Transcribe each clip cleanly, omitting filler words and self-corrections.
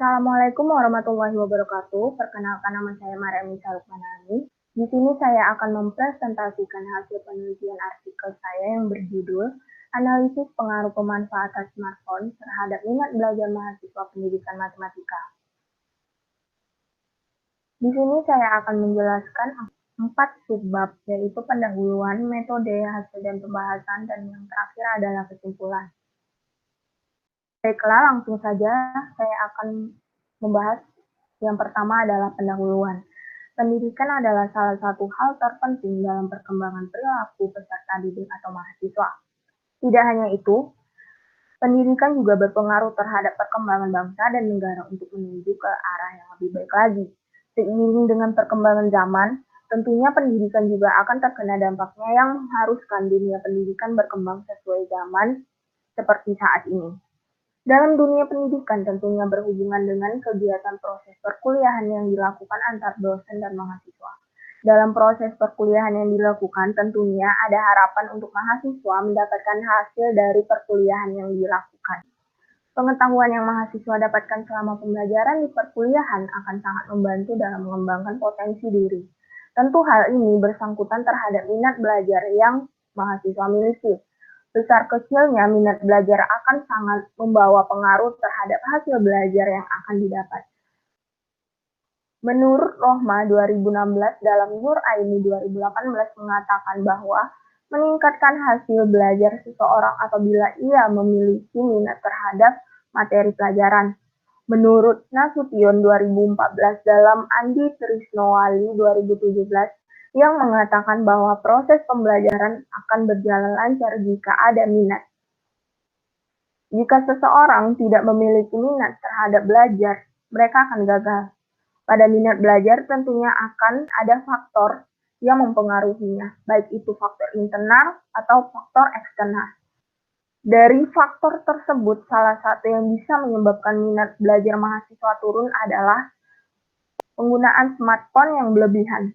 Assalamualaikum warahmatullahi wabarakatuh. Perkenalkan, nama saya Mariamisa Lukmanani. Di sini saya akan mempresentasikan hasil penelitian artikel saya yang berjudul Analisis Pengaruh Pemanfaatan Smartphone Terhadap Minat Belajar Mahasiswa Pendidikan Matematika. Di sini saya akan menjelaskan 4 subbab, yaitu pendahuluan, metode, hasil dan pembahasan, dan yang terakhir adalah kesimpulan. Baiklah, langsung saja saya akan membahas yang pertama adalah pendahuluan. Pendidikan adalah salah satu hal terpenting dalam perkembangan perilaku peserta didik atau mahasiswa. Tidak hanya itu, pendidikan juga berpengaruh terhadap perkembangan bangsa dan negara untuk menuju ke arah yang lebih baik lagi. Seiring dengan perkembangan zaman, tentunya pendidikan juga akan terkena dampaknya yang mengharuskan dunia pendidikan berkembang sesuai zaman seperti saat ini. Dalam dunia pendidikan tentunya berhubungan dengan kegiatan proses perkuliahan yang dilakukan antar dosen dan mahasiswa. Dalam proses perkuliahan yang dilakukan tentunya ada harapan untuk mahasiswa mendapatkan hasil dari perkuliahan yang dilakukan. Pengetahuan yang mahasiswa dapatkan selama pembelajaran di perkuliahan akan sangat membantu dalam mengembangkan potensi diri. Tentu hal ini bersangkutan terhadap minat belajar yang mahasiswa miliki. Besar kecilnya minat belajar akan sangat membawa pengaruh terhadap hasil belajar yang akan didapat. Menurut Rohma 2016 dalam Nur Aini 2018 mengatakan bahwa meningkatkan hasil belajar seseorang apabila ia memiliki minat terhadap materi pelajaran. Menurut Nasution 2014 dalam Andi Trisnowali 2017 yang mengatakan bahwa proses pembelajaran akan berjalan lancar jika ada minat. Jika seseorang tidak memiliki minat terhadap belajar, mereka akan gagal. Pada minat belajar tentunya akan ada faktor yang mempengaruhinya, baik itu faktor internal atau faktor eksternal. Dari faktor tersebut, salah satu yang bisa menyebabkan minat belajar mahasiswa turun adalah penggunaan smartphone yang berlebihan,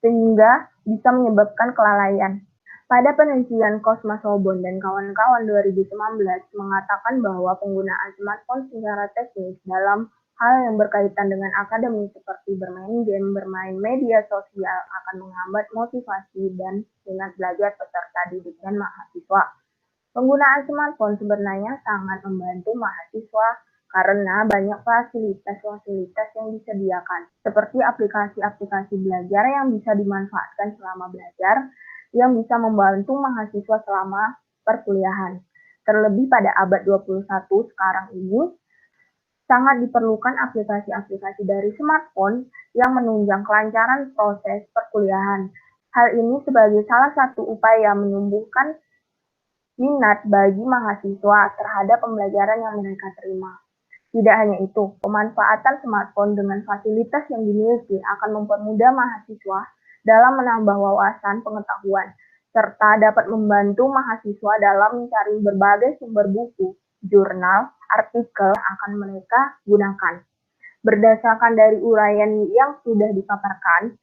sehingga bisa menyebabkan kelalaian. Pada penelitian Cosma Sobon dan kawan-kawan 2019 mengatakan bahwa penggunaan smartphone secara teknis dalam hal yang berkaitan dengan akademik seperti bermain game, bermain media sosial akan menghambat motivasi dan minat belajar peserta didik dan mahasiswa. Penggunaan smartphone sebenarnya sangat membantu mahasiswa karena banyak fasilitas-fasilitas yang disediakan, seperti aplikasi-aplikasi belajar yang bisa dimanfaatkan selama belajar, yang bisa membantu mahasiswa selama perkuliahan. Terlebih pada abad 21 sekarang ini, sangat diperlukan aplikasi-aplikasi dari smartphone yang menunjang kelancaran proses perkuliahan. Hal ini sebagai salah satu upaya menumbuhkan minat bagi mahasiswa terhadap pembelajaran yang mereka terima. Tidak hanya itu, pemanfaatan smartphone dengan fasilitas yang dimiliki akan mempermudah mahasiswa dalam menambah wawasan pengetahuan, serta dapat membantu mahasiswa dalam mencari berbagai sumber buku, jurnal, artikel yang akan mereka gunakan. Berdasarkan dari uraian yang sudah dipaparkan,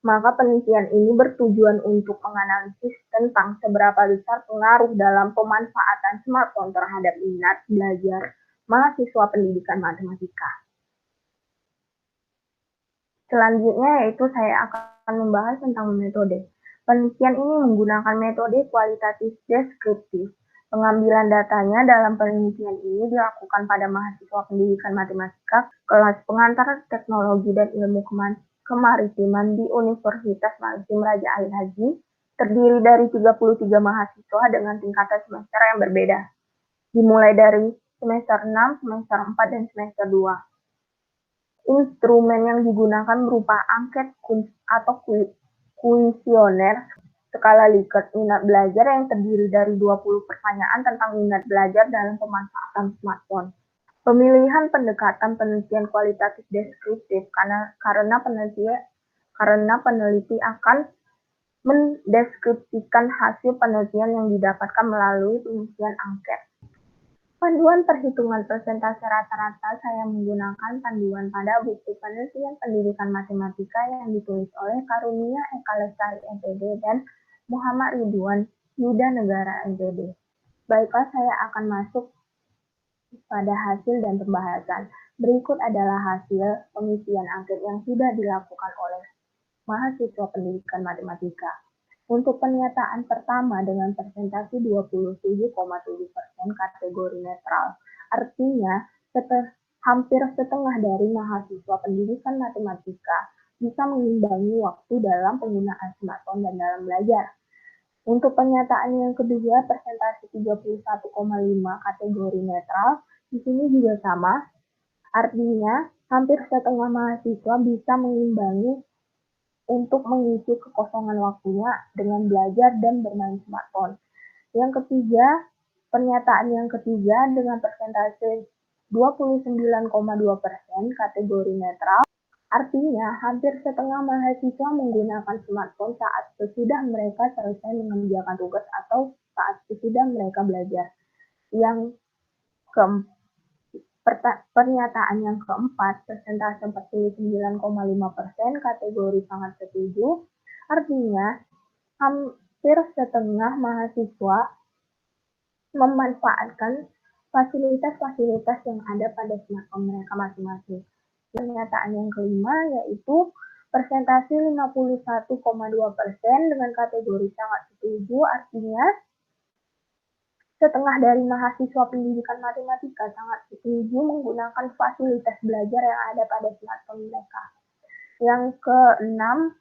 maka penelitian ini bertujuan untuk menganalisis tentang seberapa besar pengaruh dalam pemanfaatan smartphone terhadap minat belajar mahasiswa pendidikan matematika. Selanjutnya yaitu saya akan membahas tentang metode. Penelitian ini menggunakan metode kualitatif deskriptif. Pengambilan datanya dalam penelitian ini dilakukan pada mahasiswa pendidikan matematika kelas pengantar teknologi dan ilmu kemaritiman di Universitas Maritim Raja Ali Haji, terdiri dari 33 mahasiswa dengan tingkatan semester yang berbeda, dimulai dari semester 6, semester 4, dan semester 2. Instrumen yang digunakan berupa angket atau kuesioner skala Likert minat belajar yang terdiri dari 20 pertanyaan tentang minat belajar dalam pemanfaatan smartphone. Pemilihan pendekatan penelitian kualitatif deskriptif karena peneliti akan mendeskripsikan hasil penelitian yang didapatkan melalui pengisian angket. Panduan perhitungan persentase rata-rata saya menggunakan panduan pada buku penelitian pendidikan matematika yang ditulis oleh Karunia Eka Lestari NTB dan Muhammad Ridwan Yuda Negara NTB. Baiklah, saya akan masuk pada hasil dan pembahasan. Berikut adalah hasil pengisian angket yang sudah dilakukan oleh mahasiswa pendidikan matematika. Untuk pernyataan pertama dengan persentase 27,7% kategori netral, artinya hampir setengah dari mahasiswa pendidikan matematika bisa mengimbangi waktu dalam penggunaan smartphone dan dalam belajar. Untuk pernyataan yang kedua, persentase 31,5 kategori netral, di sini juga sama, artinya hampir setengah mahasiswa bisa mengimbangi untuk mengisi kekosongan waktunya dengan belajar dan bermain smartphone. Yang ketiga, pernyataan yang ketiga dengan persentase 29,2% kategori netral, artinya hampir setengah mahasiswa menggunakan smartphone saat sesudah mereka selesai mengerjakan tugas atau saat sesudah mereka belajar. Yang pernyataan yang keempat, persentase 49,5% kategori sangat setuju, artinya hampir setengah mahasiswa memanfaatkan fasilitas-fasilitas yang ada pada smartphone mereka masing-masing. Pernyataan yang kelima yaitu persentase 51,2% dengan kategori sangat setuju, artinya setengah dari mahasiswa pendidikan matematika sangat setuju menggunakan fasilitas belajar yang ada pada smartphone mereka. Yang keenam,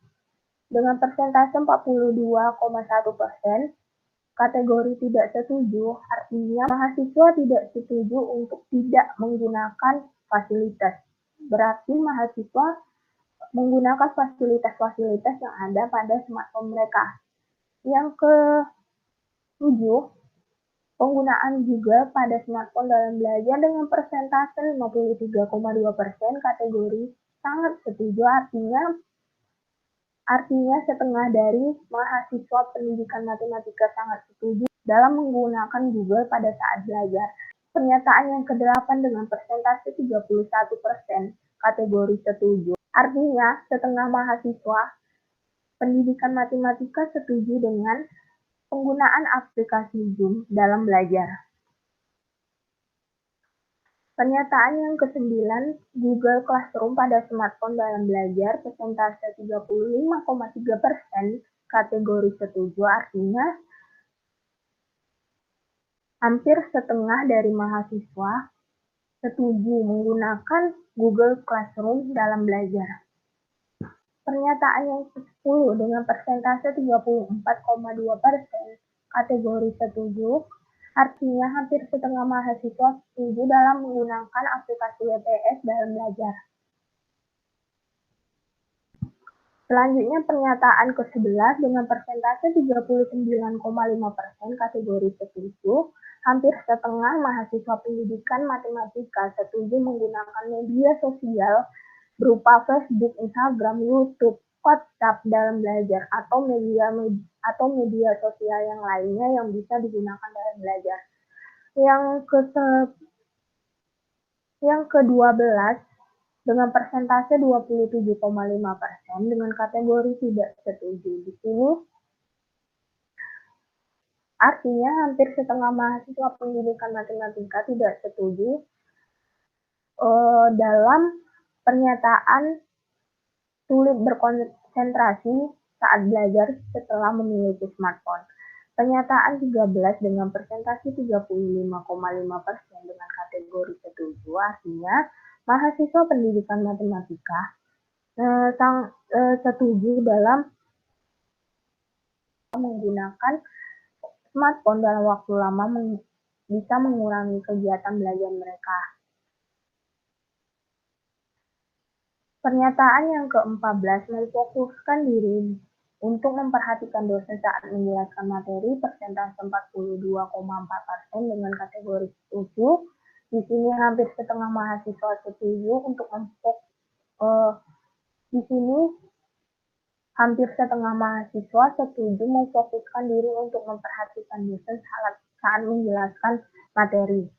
dengan persentase 42,1%, kategori tidak setuju, artinya mahasiswa tidak setuju untuk tidak menggunakan fasilitas. Berarti mahasiswa menggunakan fasilitas-fasilitas yang ada pada smartphone mereka. Yang ke-7, penggunaan juga pada smartphone dalam belajar dengan persentase 53,2% kategori sangat setuju, artinya setengah dari mahasiswa pendidikan matematika sangat setuju dalam menggunakan Google pada saat belajar. Pernyataan yang ke-8 dengan persentase 31% kategori setuju, artinya setengah mahasiswa pendidikan matematika setuju dengan penggunaan aplikasi Zoom dalam belajar. Pernyataan yang ke-9, Google Classroom pada smartphone dalam belajar, persentase 35,3% kategori setuju, artinya hampir setengah dari mahasiswa setuju menggunakan Google Classroom dalam belajar. Pernyataan yang ke-10 dengan persentase 34,2% kategori setuju, artinya hampir setengah mahasiswa setuju dalam menggunakan aplikasi WPS dalam belajar. Selanjutnya pernyataan ke-11 dengan persentase 39,5% kategori setuju, hampir setengah mahasiswa pendidikan matematika setuju menggunakan media sosial berupa Facebook, Instagram, YouTube, WhatsApp dalam belajar atau media sosial yang lainnya yang bisa digunakan dalam belajar. Yang ke-12 dengan persentase 27,5% dengan kategori tidak setuju. Di sini artinya hampir setengah mahasiswa pendidikan matematika tidak setuju dalam pernyataan sulit berkonsentrasi saat belajar setelah memiliki smartphone. Pernyataan 13 dengan persentase 35,5% dengan kategori setuju, artinya mahasiswa pendidikan matematika setuju dalam menggunakan smartphone dalam waktu lama bisa mengurangi kegiatan belajar mereka. Pernyataan yang ke-14, memfokuskan diri untuk memperhatikan dosen saat menjelaskan materi, persentase 42,4% dengan kategori setuju. Di sini hampir setengah mahasiswa setuju untuk di sini hampir setengah mahasiswa setuju memfokuskan diri untuk memperhatikan dosen saat menjelaskan materi.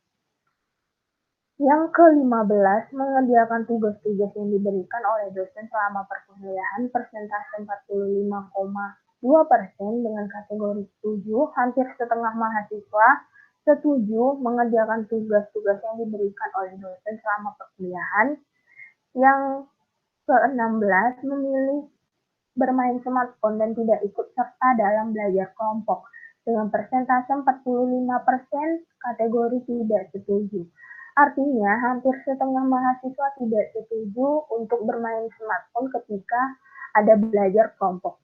Yang ke-15, mengerjakan tugas-tugas yang diberikan oleh dosen selama perkuliahan, persentase 45,2% dengan kategori setuju, hampir setengah mahasiswa setuju mengerjakan tugas-tugas yang diberikan oleh dosen selama perkuliahan. Yang ke-16, memilih bermain smartphone dan tidak ikut serta dalam belajar kelompok. Dengan persentase 45% kategori tidak setuju. Artinya, hampir setengah mahasiswa tidak setuju untuk bermain smartphone ketika ada belajar kelompok.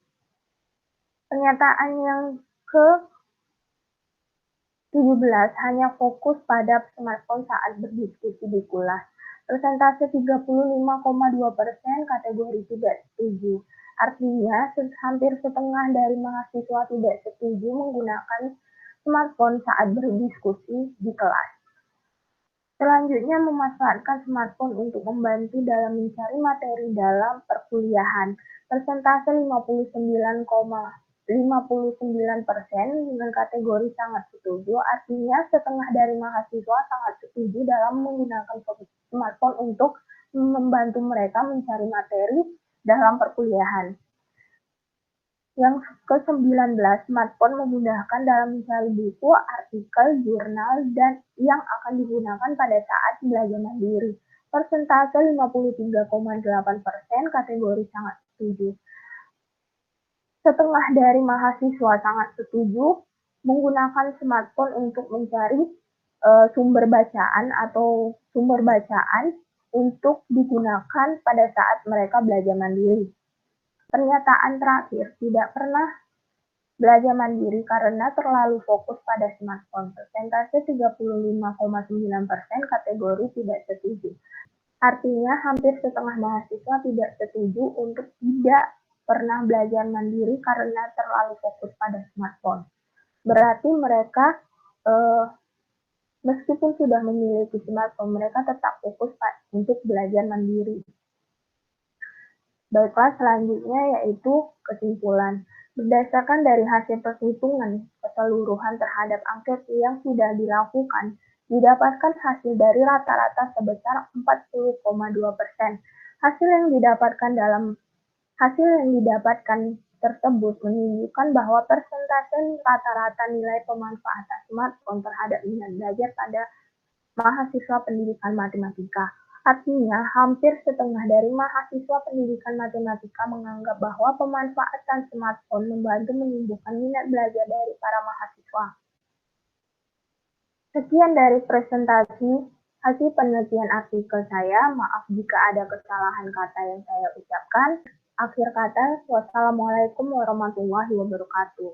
Pernyataan yang ke-17 hanya fokus pada smartphone saat berdiskusi di kelas. Persentase 35,2% kategori tidak setuju. Artinya, hampir setengah dari mahasiswa tidak setuju menggunakan smartphone saat berdiskusi di kelas. Selanjutnya, memanfaatkan smartphone untuk membantu dalam mencari materi dalam perkuliahan. Persentase 59,59% dengan kategori sangat setuju, artinya setengah dari mahasiswa sangat setuju dalam menggunakan smartphone untuk membantu mereka mencari materi dalam perkuliahan. Yang ke-19, smartphone memudahkan dalam mencari buku, artikel, jurnal, dan yang akan digunakan pada saat belajar mandiri. Persentase 53,8% kategori sangat setuju. Setengah dari mahasiswa sangat setuju menggunakan smartphone untuk mencari sumber bacaan atau sumber bacaan untuk digunakan pada saat mereka belajar mandiri. Pernyataan terakhir, tidak pernah belajar mandiri karena terlalu fokus pada smartphone. Persentase 35,9% kategori tidak setuju. Artinya hampir setengah mahasiswa tidak setuju untuk tidak pernah belajar mandiri karena terlalu fokus pada smartphone. Berarti mereka meskipun sudah memiliki smartphone, mereka tetap fokus untuk belajar mandiri. Baiklah, selanjutnya yaitu kesimpulan. Berdasarkan dari hasil perhitungan keseluruhan terhadap angket yang sudah dilakukan, didapatkan hasil dari rata-rata sebesar 40,2%. Hasil yang didapatkan tersebut menunjukkan bahwa persentase rata-rata nilai pemanfaatan smartphone terhadap minat belajar pada mahasiswa pendidikan matematika. Artinya, hampir setengah dari mahasiswa pendidikan matematika menganggap bahwa pemanfaatan smartphone membantu menumbuhkan minat belajar dari para mahasiswa. Sekian dari presentasi hasil penelitian artikel saya. Maaf jika ada kesalahan kata yang saya ucapkan. Akhir kata, wassalamualaikum warahmatullahi wabarakatuh.